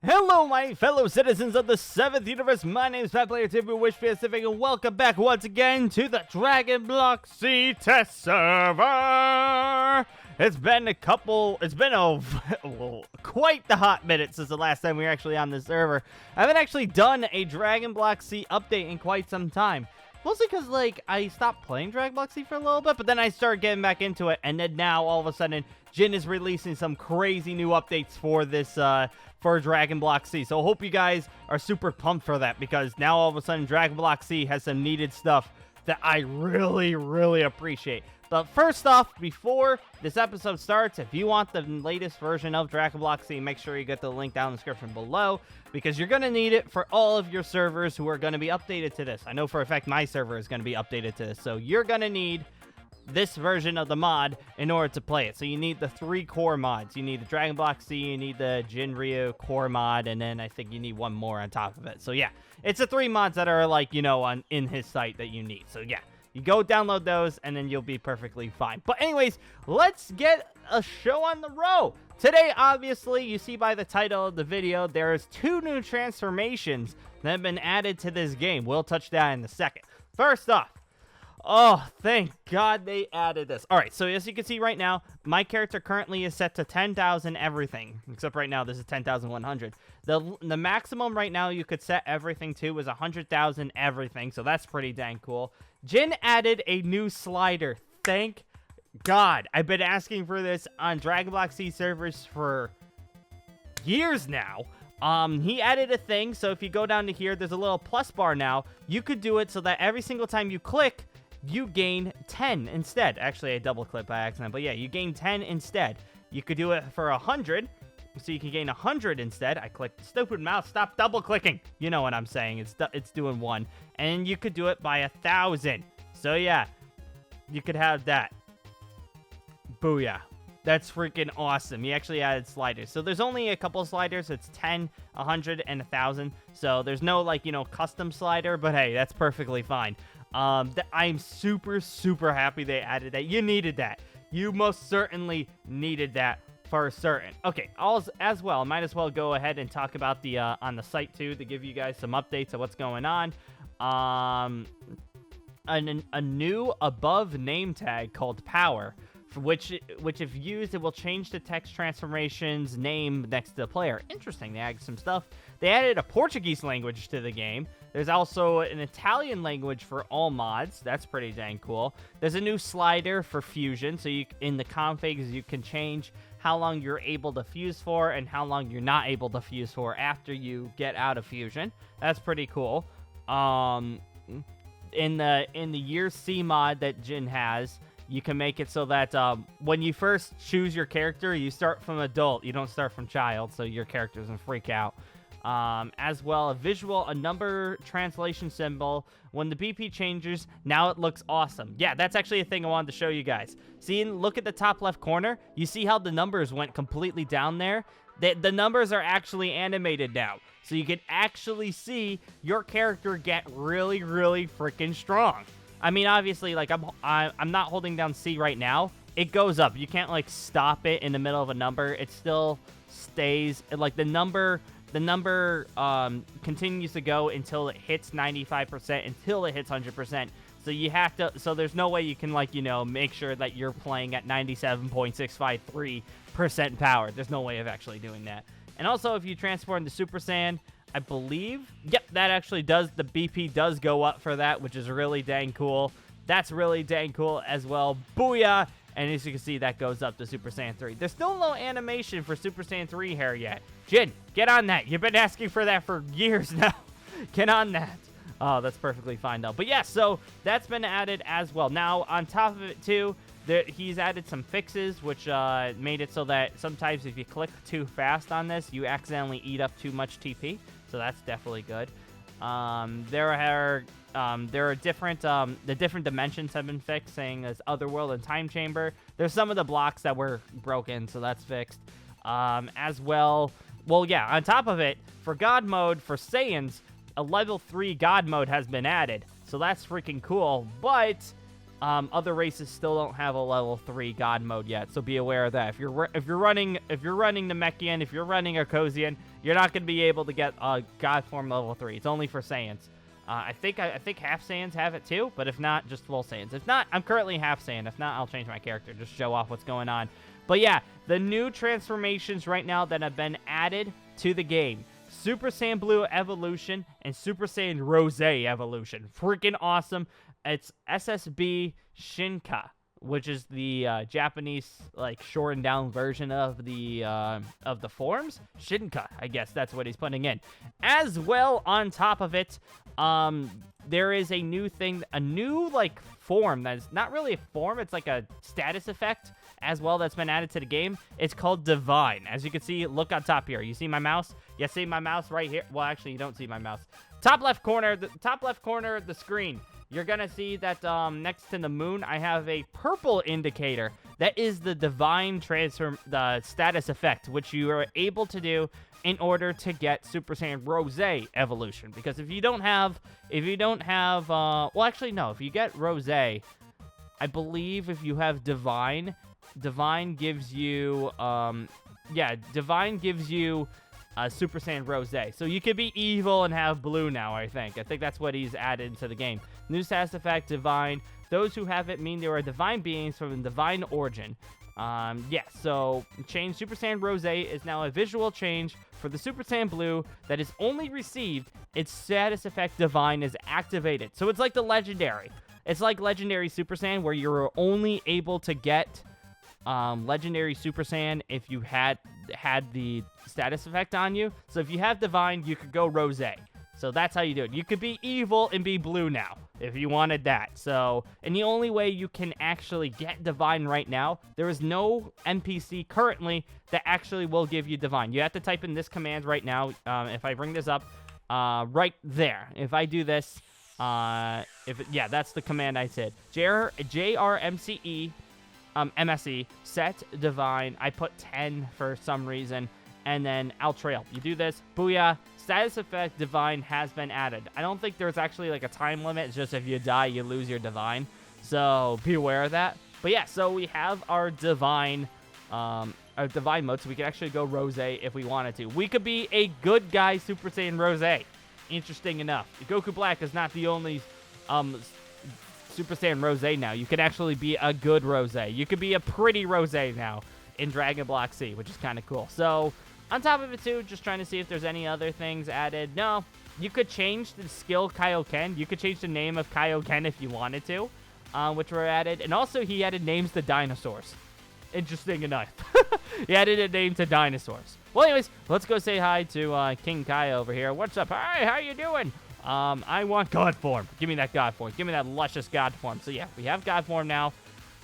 Hello, my fellow citizens of the 7th universe. My name is PlayerTV Wish Pacific, and welcome back once again to the Dragon Block C test server. It's been quite the hot minute since the last time we were actually on this server. I haven't actually done a Dragon Block C update in quite some time. Mostly because, I stopped playing Dragon Block C for a little bit, but then I started getting back into it, and then now, all of a sudden, Jin is releasing some crazy new updates for this, for Dragon Block C. So I hope you guys are super pumped for that, because now, all of a sudden, Dragon Block C has some needed stuff that I really, really appreciate. But first off, before this episode starts, if you want the latest version of Dragon Block C, make sure you get the link down in the description below, because you're going to need it for all of your servers who are going to be updated to this. I know for a fact my server is going to be updated to this, so you're going to need this version of the mod in order to play it. So you need the 3 core mods. You need the Dragon Block C, you need the Jin Ryu core mod, and then I think you need one more on top of it. So yeah, it's the 3 mods that are in his site that you need. So yeah. You go download those, and then you'll be perfectly fine. But anyways, let's get a show on the road. Today, obviously, you see by the title of the video, there's 2 new transformations that have been added to this game. We'll touch that in a second. First off, oh, thank God they added this. All right, so as you can see right now, my character currently is set to 10,000 everything. Except right now, this is 10,100. The maximum right now you could set everything to is 100,000 everything, so that's pretty dang cool. Jin added a new slider. Thank God. I've been asking for this on Dragon Block C servers for years now. He added a thing, so if you go down to here, there's a little plus bar now. You could do it so that every single time you click, you gain 10 instead. Actually, I double-clicked by accident, but yeah, you gain 10 instead. You could do it for 100, so you can gain 100 instead. I clicked. Stupid mouse, stop double-clicking. You know what I'm saying. It's doing 1. And you could do it by 1,000. So yeah, you could have that. Booyah. That's freaking awesome. He actually added sliders. So there's only a couple sliders. It's 10, 100, and 1,000. So there's no, custom slider, but hey, that's perfectly fine. I'm super, super happy they added that. You needed that. You most certainly needed that for certain. Okay, as well, might as well go ahead and talk about the on the site too, to give you guys some updates of what's going on. A new above name tag called Power, for which if used, it will change the text transformation's name next to the player. Interesting, they added some stuff. They added a Portuguese language to the game. There's also an Italian language for all mods. That's pretty dang cool. There's a new slider for fusion, so in the configs you can change how long you're able to fuse for and how long you're not able to fuse for after you get out of fusion. That's pretty cool. In the Year C mod that Jin has, you can make it so that when you first choose your character, you start from adult. You don't start from child, so your character doesn't freak out. As well, a number translation symbol. When the BP changes, now it looks awesome. Yeah, that's actually a thing I wanted to show you guys. See, look at the top left corner. You see how the numbers went completely down there? The numbers are actually animated now. So you can actually see your character get really, really freaking strong. I mean, obviously, I'm not holding down C right now. It goes up. You can't, stop it in the middle of a number. It still stays, the number continues to go until it hits 95%, until it hits 100%. So you have to, so there's no way you can, make sure that you're playing at 97.653% power. There's no way of actually doing that. And also, if you transform to Super Saiyan, I believe, yep, that actually does, the BP does go up for that, which is really dang cool. That's really dang cool as well. Booyah! And as you can see, that goes up to Super Saiyan 3. There's still no animation for Super Saiyan 3 hair yet. Jin, get on that. You've been asking for that for years now. Get on that. Oh, that's perfectly fine, though. But yeah, so that's been added as well. Now, on top of it, too, he's added some fixes, which made it so that sometimes if you click too fast on this, you accidentally eat up too much TP. So that's definitely good. There are different, the different dimensions have been fixed, saying as Otherworld and Time Chamber. There's some of the blocks that were broken, so that's fixed. As well, yeah, on top of it, for God mode, for Saiyans, a level 3 God mode has been added. So that's freaking cool. But Other races still don't have a level 3 God mode yet, so be aware of that. If you're running Namekian, if you're running a Kosian, you're not going to be able to get God form level 3. It's only for Saiyans. I think half Saiyans have it too, but if not, just full Saiyans. If not, I'm currently half Saiyan. If not, I'll change my character, just show off what's going on. But yeah, the new transformations right now that have been added to the game. Super Saiyan Blue Evolution and Super Saiyan Rose Evolution. Freaking awesome. It's SSB Shinka, which is the Japanese, like, shortened down version of the forms. Shinka, I guess that's what he's putting in. As well, on top of it, there is a new thing, a new, like, form that's not really a form, it's like a status effect as well that's been added to the game. It's called Divine. As you can see, look on top here. You see my mouse? You see my mouse right here? Well, actually, you don't see my mouse. Top left corner of the screen. You're going to see that next to the moon, I have a purple indicator. That is the Divine Transform, the status effect, which you are able to do in order to get Super Saiyan Rose Evolution. Because if you don't have, well, actually, no. If you get Rose, I believe if you have Divine gives you, Divine gives you Super Saiyan Rose. So you could be evil and have blue now, I think. That's what he's added to the game. New status effect, Divine. Those who have it mean they are divine beings from divine origin. So change Super Saiyan Rose is now a visual change for the Super Saiyan Blue that is only received its status effect Divine is activated. So it's like the Legendary. It's like Legendary Super Saiyan where you're only able to get Legendary Super Saiyan if you had the status effect on you. So if you have Divine, you could go Rose. So that's how you do it. You could be evil and be blue now, if you wanted that. So, and the only way you can actually get Divine right now, there is no NPC currently that actually will give you Divine. You have to type in this command right now. If I bring this up, right there. If I do this, that's the command I said. JRMCE, MSE, set Divine. I put 10 for some reason. And then owTreyalP. You do this, booyah, status effect Divine has been added. I don't think there's actually like a time limit. It's just if you die, you lose your Divine. So be aware of that. But yeah, so we have our Divine mode. So we can actually go Rose if we wanted to. We could be a good guy Super Saiyan Rose. Interesting enough. Goku Black is not the only Super Saiyan Rose now. You could actually be a good Rose. You could be a pretty Rose now in Dragon Block C, which is kind of cool. So on top of it, too, just trying to see if there's any other things added. No, you could change the skill Kaioken. You could change the name of Kaioken if you wanted to, which were added. And also, he added names to dinosaurs. Interesting enough. He added a name to dinosaurs. Well, anyways, let's go say hi to King Kai over here. What's up? Hi, how you doing? I want God form. Give me that God form. Give me that luscious God form. So, yeah, we have God form now.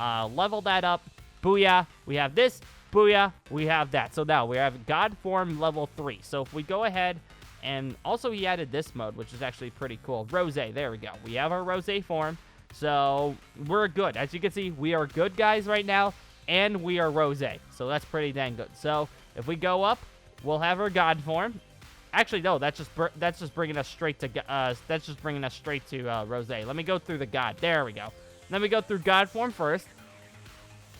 Level that up. Booyah. We have this. Booyah, we have that. So now we have God form level 3. So if we go ahead, and also he added this mode, which is actually pretty cool. Rose, there we go. We have our Rose form. So we're good. As you can see, we are good guys right now, and we are Rose. So that's pretty dang good. So if we go up, we'll have our God form. Actually, no, that's just bringing us straight to Rose. Let me go through the God. There we go. Let me go through God form first.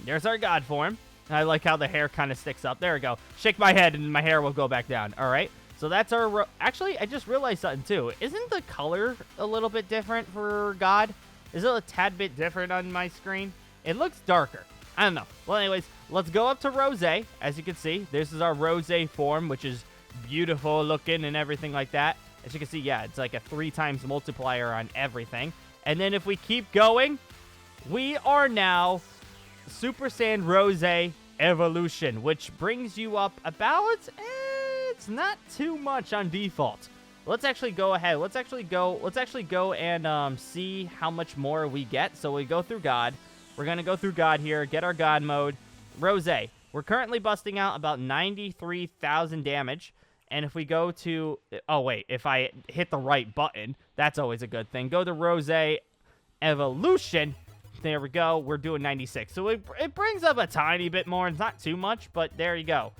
There's our God form. I like how the hair kind of sticks up. There we go. Shake my head and my hair will go back down. All right. So that's our... Actually, I just realized something too. Isn't the color a little bit different for God? Is it a tad bit different on my screen? It looks darker. I don't know. Well, anyways, let's go up to Rose. As you can see, this is our Rose form, which is beautiful looking and everything like that. As you can see, yeah, it's like a 3 times multiplier on everything. And then if we keep going, we are now Super Saiyan Rose Evolution, which brings you up about, it's not too much on default. Let's actually go ahead. Let's actually go and see how much more we get. So we go through God. We're going to go through God here, get our God mode. Rose. We're currently busting out about 93,000 damage. And if we go to, oh wait, if I hit the right button, that's always a good thing. Go to Rose Evolution. There we go. We're doing 96. So it brings up a tiny bit more. It's not too much, but there you go.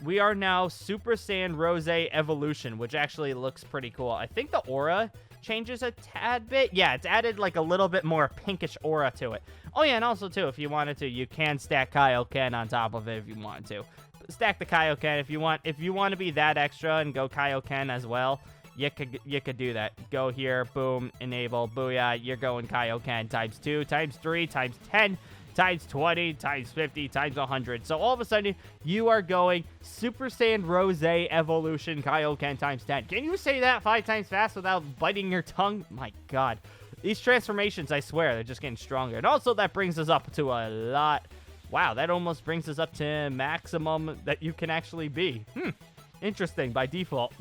We are now Super Saiyan Rose Evolution, which actually looks pretty cool. I think the aura changes a tad bit. Yeah, it's added like a little bit more pinkish aura to it. Oh yeah, and also too, if you wanted to, you can stack Kaioken on top of it if you want to. Stack the Kaioken if you want. If you want to be that extra and go Kaioken as well, you could do that. Go here, boom, enable, booyah. You're going Kaioken times 2, times 3, times 10, times 20, times 50, times 100. So all of a sudden, you are going Super Saiyan Rose Evolution Kaioken times 10. Can you say that 5 times fast without biting your tongue? My God. These transformations, I swear, they're just getting stronger. And also, that brings us up to a lot. Wow, that almost brings us up to maximum that you can actually be. Interesting, by default.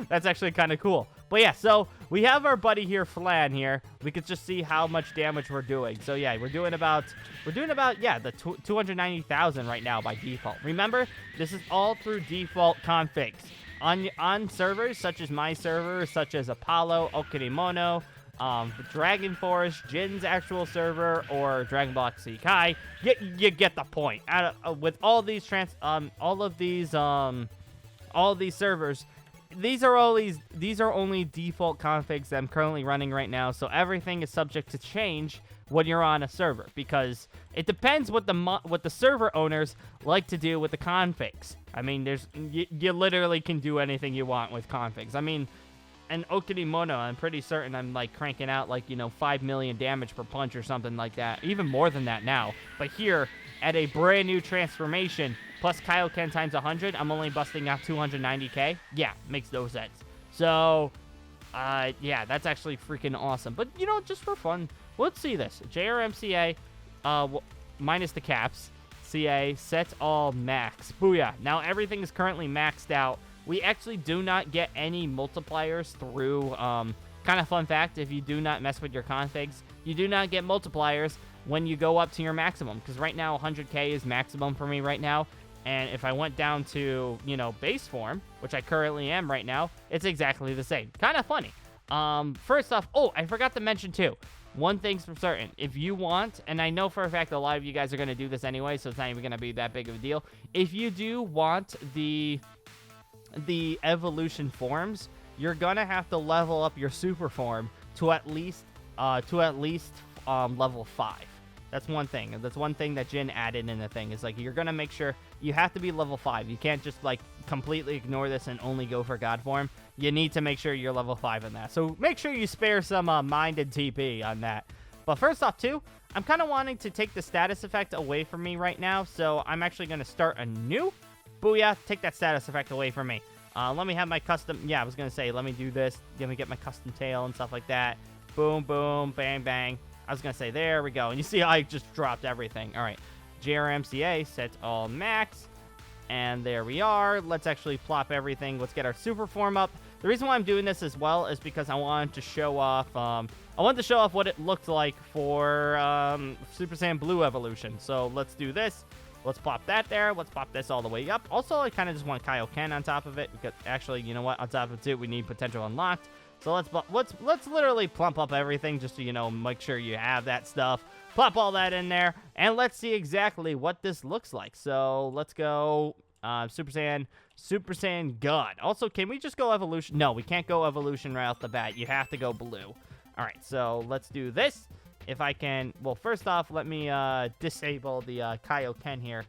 That's actually kind of cool. But yeah, so we have our buddy here, Flan here. We could just see how much damage we're doing. So yeah, we're doing about yeah, the 290,000 right now by default. Remember, this is all through default configs. On servers such as my server, such as Apollo, Okinimono, Dragon Force, Jin's actual server, or Dragon Block C Kai, you get the point. With all these all these servers, these are only default configs that I'm currently running right now, so everything is subject to change when you're on a server, because it depends what the server owners like to do with the configs. I mean, you literally can do anything you want with configs. I mean, and Okinimono, I'm pretty certain I'm like cranking out like, 5 million damage per punch or something like that. Even more than that now. But here, at a brand new transformation, plus Kaioken times 100, I'm only busting out 290k. Yeah, makes no sense. So, yeah, that's actually freaking awesome. But, just for fun, let's see this. JRMCA, minus the caps. CA, set all max. Booyah. Now, everything is currently maxed out. We actually do not get any multipliers through, kind of fun fact, if you do not mess with your configs, you do not get multipliers when you go up to your maximum, because right now 100k is maximum for me right now, and if I went down to, base form, which I currently am right now, it's exactly the same. Kind of funny. First off, I forgot to mention too, one thing's for certain, if you want, and I know for a fact a lot of you guys are going to do this anyway, so it's not even going to be that big of a deal, if you do want the evolution forms, you're gonna have to level up your super form to at least level 5. That's one thing. That's one thing that Jin added in the thing. Is like, you're gonna make sure you have to be level 5. You can't just like completely ignore this and only go for God form. You need to make sure you're level 5 in that. So make sure you spare some mind and TP on that. But first off too, I'm kind of wanting to take the status effect away from me right now, so I'm actually gonna start a new. Booyah, take that status effect away from me. Let me have my custom, yeah, I was going to say, let me do this. Let me get my custom tail and stuff like that. Boom, boom, bang, bang. I was going to say, there we go. And you see how I just dropped everything. All right, JRMCA, set all max. And there we are. Let's actually plop everything. Let's get our super form up. The reason why I'm doing this as well is because I wanted to show off, what it looked like for Super Saiyan Blue Evolution. So let's do this. Let's pop that there. Let's pop this all the way up. Also, I kind of just want Kaioken on top of it. Because actually, you know what? On top of it, too, we need potential unlocked. So let's literally plump up everything just to, make sure you have that stuff. Plop all that in there. And let's see exactly what this looks like. So let's go Super Saiyan God. Also, can we just go evolution? No, we can't go evolution right off the bat. You have to go blue. All right, so let's do this. If I can, well, first off, let me disable the Kaioken here.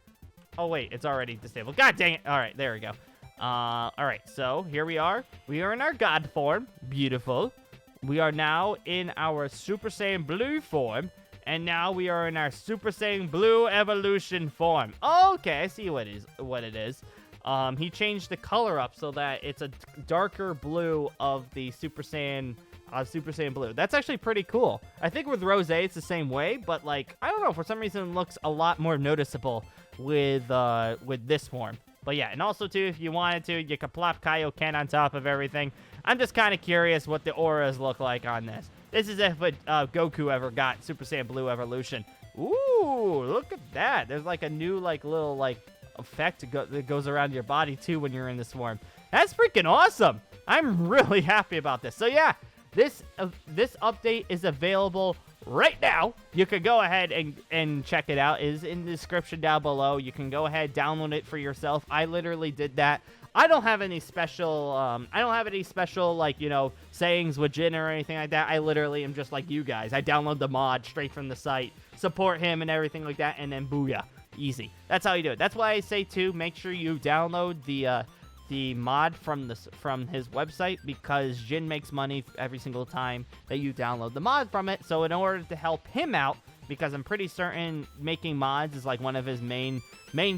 Oh, wait, it's already disabled. God dang it. All right, there we go. All right, so here we are. We are in our God form. Beautiful. We are now in our Super Saiyan Blue form. And now we are in our Super Saiyan Blue Evolution form. Okay, I see what it is. He changed the color up so that it's a darker blue of the Super Saiyan Blue. That's actually pretty cool. I think with Rose, it's the same way, but like, I don't know, for some reason it looks a lot more noticeable with this form. But yeah, and also too, if you wanted to, you could plop Kaioken on top of everything. I'm just kind of curious what the auras look like on this. This is if Goku ever got Super Saiyan Blue Evolution. Ooh, look at that. There's like a new little effect that goes around your body too when you're in this form. That's freaking awesome. I'm really happy about this. So yeah, this update is available right now. You can go ahead and check it out. It is in the description down below. You can go ahead, download it for yourself. I literally did that. I don't have any special, like, you know, sayings with Jin or anything like that. I literally am just like you guys. I download the mod straight from the site, support him and everything like that, and then booyah. Easy. That's how you do it. That's why I say, too, make sure you download the mod from his website, because Jin makes money every single time that you download the mod from it. So in order to help him out, because I'm pretty certain making mods is like one of his main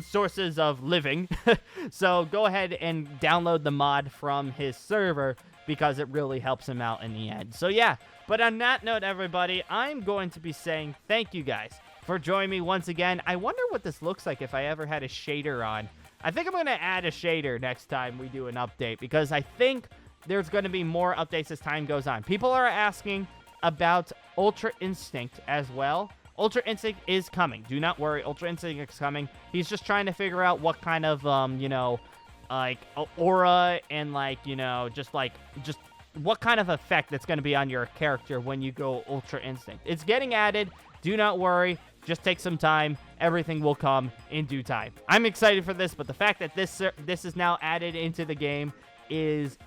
sources of living. So go ahead and download the mod from his server, because it really helps him out in the end. So yeah, but on that note, everybody, I'm going to be saying thank you guys for joining me once again. I wonder what this looks like if I ever had a shader on. I think I'm going to add a shader next time we do an update, because I think there's going to be more updates as time goes on. People are asking about Ultra Instinct as well. Ultra Instinct is coming. Do not worry. Ultra Instinct is coming. He's just trying to figure out what kind of, you know, like, aura and, like, you know, just what kind of effect that's going to be on your character when you go Ultra Instinct. It's getting added. Do not worry. Just take some time. Everything will come in due time. I'm excited for this, but the fact that this is now added into the game is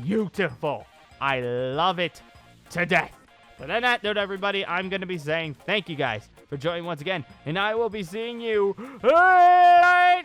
beautiful. I love it to death. But on that note, everybody, I'm going to be saying thank you guys for joining once again, and I will be seeing you later.